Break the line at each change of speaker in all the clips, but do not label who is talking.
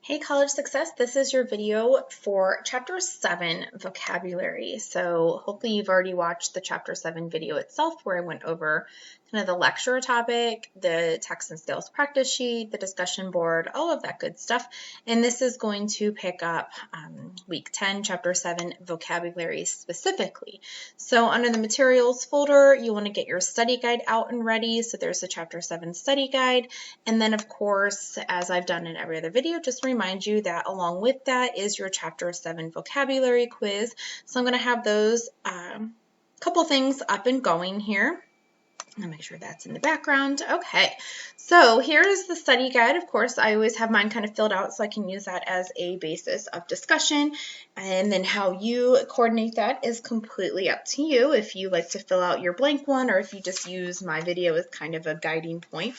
Hey College Success, this is your video for Chapter 7 Vocabulary. So hopefully you've already watched the Chapter 7 video itself where I went over kind of the lecture topic, the text and skills practice sheet, the discussion board, all of that good stuff. And this is going to pick up Week 10, Chapter 7 Vocabulary specifically. So under the materials folder, you want to get your study guide out and ready. So there's the Chapter 7 study guide. And then of course, as I've done in every other video, just remind you that along with that is your Chapter 7 vocabulary quiz. So I'm going to have those couple things up and going here. I'll make sure that's in the background. Okay, so here's the study guide. Of course, I always have mine kind of filled out so I can use that as a basis of discussion. And then how you coordinate that is completely up to you if you like to fill out your blank one or if you just use my video as kind of a guiding point.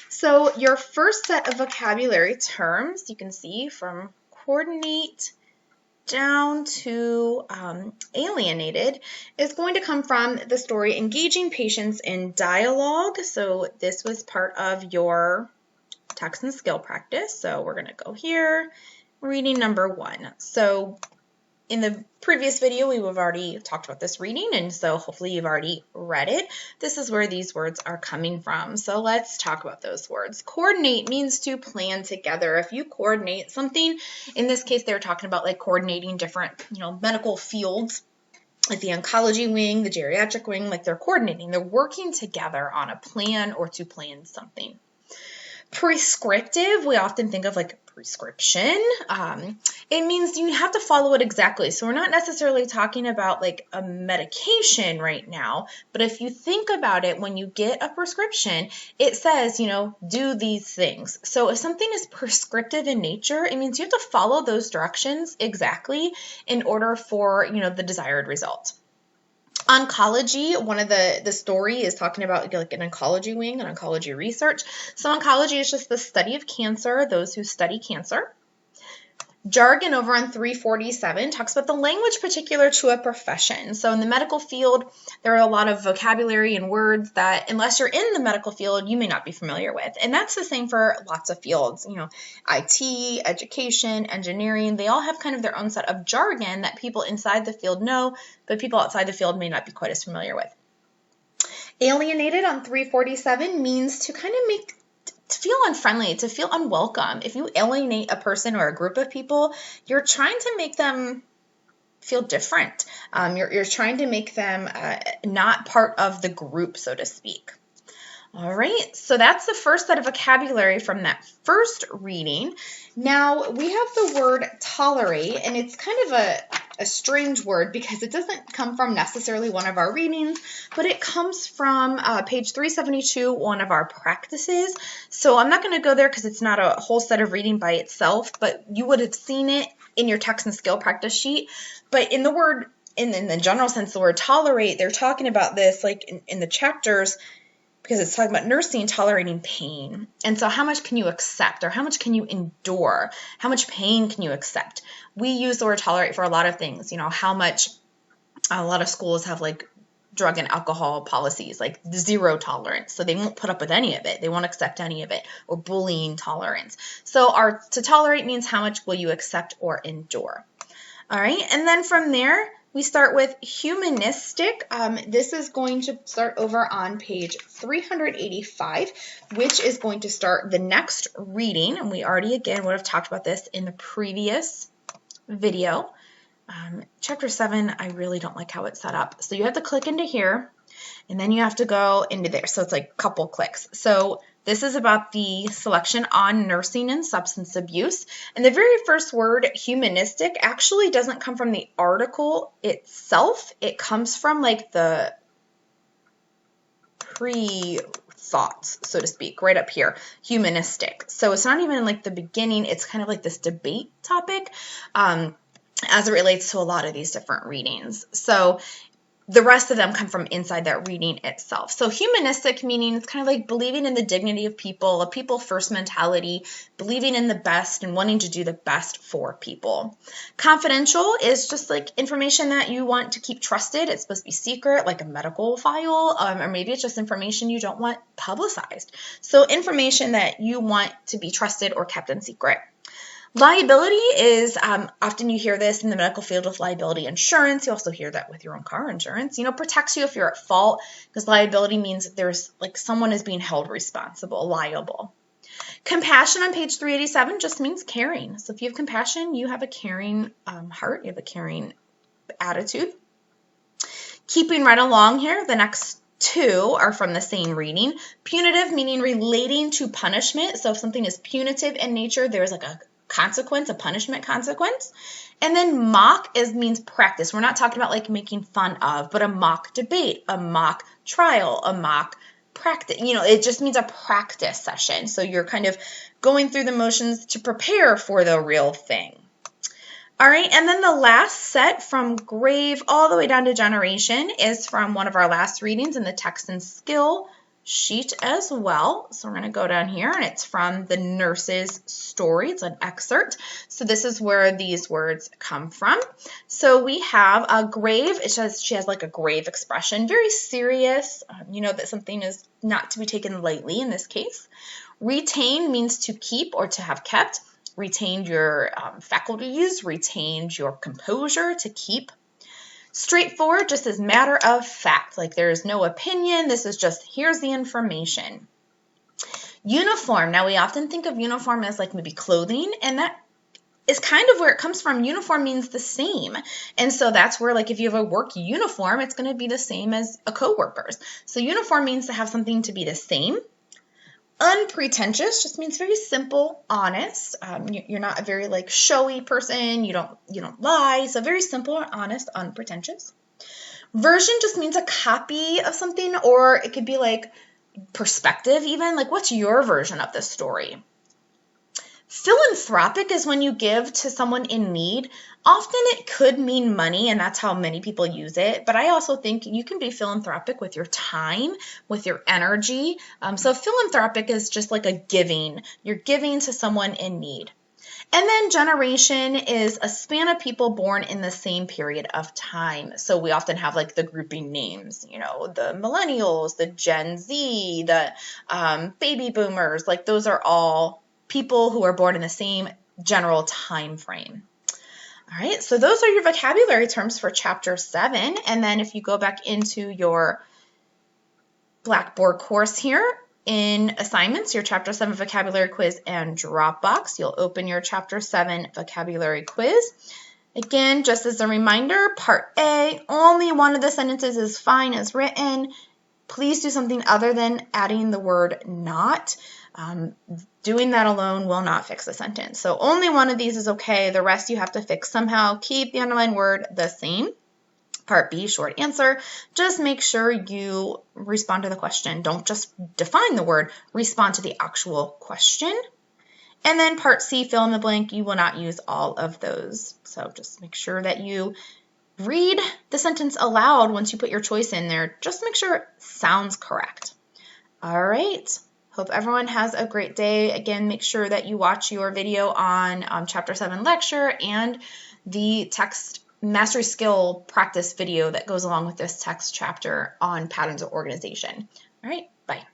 So your first set of vocabulary terms, you can see from coordinate down to alienated, is going to come from the story Engaging Patients in Dialogue. So this was part of your text and skill practice. So we're going to go here, reading number 1. So in the previous video, we've already talked about this reading, and so hopefully you've already read it. This is where these words are coming from. So let's talk about those words. Coordinate means to plan together. If you coordinate something, in this case, they're talking about like coordinating different, medical fields, like the oncology wing, the geriatric wing, like they're coordinating. They're working together on a plan or to plan something. Prescriptive, we often think of like prescription. It means you have to follow it exactly. So we're not necessarily talking about like a medication right now, but if you think about it, when you get a prescription, it says, do these things. So if something is prescriptive in nature, it means you have to follow those directions exactly in order for, the desired result. Oncology, one of the story is talking about like an oncology wing, an oncology research. So oncology is just the study of cancer, those who study cancer. Jargon over on 347 talks about the language particular to a profession. So in the medical field, there are a lot of vocabulary and words that unless you're in the medical field, you may not be familiar with. And that's the same for lots of fields, IT, education, engineering, they all have kind of their own set of jargon that people inside the field know, but people outside the field may not be quite as familiar with. Alienated on 347 means to kind of to feel unfriendly, to feel unwelcome. If you alienate a person or a group of people, you're trying to make them feel different. You're trying to make them not part of the group, so to speak. All right, so that's the first set of vocabulary from that first reading. Now we have the word tolerate, and it's kind of a strange word because it doesn't come from necessarily one of our readings, but it comes from page 372, one of our practices. So I'm not going to go there because it's not a whole set of reading by itself, but you would have seen it in your text and skill practice sheet. But in the word, in the general sense, the word tolerate, they're talking about this like in the chapters, because it's talking about nursing tolerating pain. And so how much can you accept or how much can you endure? How much pain can you accept? We use the word tolerate for a lot of things. How much a lot of schools have like drug and alcohol policies, like zero tolerance. So they won't put up with any of it. They won't accept any of it, or bullying tolerance. So to tolerate means how much will you accept or endure. All right. And then from there, we start with humanistic. This is going to start over on page 385, which is going to start the next reading. And we already, again, would have talked about this in the previous video. Chapter 7, I really don't like how it's set up. So you have to click into here, and then you have to go into there. So it's like a couple clicks. So this is about the selection on nursing and substance abuse. And the very first word, humanistic, actually doesn't come from the article itself. It comes from like the pre-thoughts, so to speak, right up here, humanistic. So it's not even like the beginning. It's kind of like this debate topic as it relates to a lot of these different readings. So the rest of them come from inside that reading itself. So humanistic meaning it's kind of like believing in the dignity of people, a people first mentality, believing in the best and wanting to do the best for people. Confidential is just like information that you want to keep trusted. It's supposed to be secret, like a medical file, or maybe it's just information you don't want publicized. So information that you want to be trusted or kept in secret. Liability is, often you hear this in the medical field with liability insurance. You also hear that with your own car insurance. Protects you if you're at fault, because liability means there's like someone is being held responsible, liable. Compassion on page 387 just means caring. So if you have compassion, you have a caring heart, you have a caring attitude. Keeping right along here, the next two are from the same reading. Punitive, meaning relating to punishment. So if something is punitive in nature, there's like a consequence, a punishment consequence. And then mock means practice. We're not talking about like making fun of, but a mock debate, a mock trial, a mock practice. It just means a practice session. So you're kind of going through the motions to prepare for the real thing. All right, and then the last set from grave all the way down to generation is from one of our last readings in the text and skill sheet as well. So we're going to go down here, and it's from the nurse's story. It's an excerpt. So this is where these words come from. So we have a grave. It says she has like a grave expression, very serious. That something is not to be taken lightly in this case. Retain means to keep or to have kept. Retained your faculties, retained your composure, to keep. Straightforward, just as matter of fact, like there's no opinion, this is just, here's the information. Uniform, now we often think of uniform as like maybe clothing, and that is kind of where it comes from. Uniform means the same, and so that's where like if you have a work uniform, it's going to be the same as a coworker's. So uniform means to have something to be the same. Unpretentious just means very simple, honest. You're not a very like showy person. You don't lie. So very simple, honest, unpretentious. Version just means a copy of something, or it could be like perspective even. Like, what's your version of this story? Philanthropic is when you give to someone in need. Often it could mean money, and that's how many people use it. But I also think you can be philanthropic with your time, with your energy. So philanthropic is just like a giving. You're giving to someone in need. And then generation is a span of people born in the same period of time. So we often have like the grouping names, the millennials, the Gen Z, the baby boomers. Like those are all people who are born in the same general time frame. All right, so those are your vocabulary terms for Chapter 7. And then if you go back into your Blackboard course here in assignments, your Chapter 7 vocabulary quiz and Dropbox, you'll open your Chapter 7 vocabulary quiz. Again, just as a reminder, Part A, only one of the sentences is fine as written. Please do something other than adding the word not. Doing that alone will not fix the sentence. So only one of these is okay. The rest you have to fix somehow. Keep the underlined word the same. Part B, short answer. Just make sure you respond to the question. Don't just define the word. Respond to the actual question. And then Part C, fill in the blank. You will not use all of those. So just make sure that you read the sentence aloud once you put your choice in there. Just make sure it sounds correct. All right. Hope everyone has a great day. Again, make sure that you watch your video on Chapter 7 lecture and the text mastery skill practice video that goes along with this text chapter on patterns of organization. All right, bye.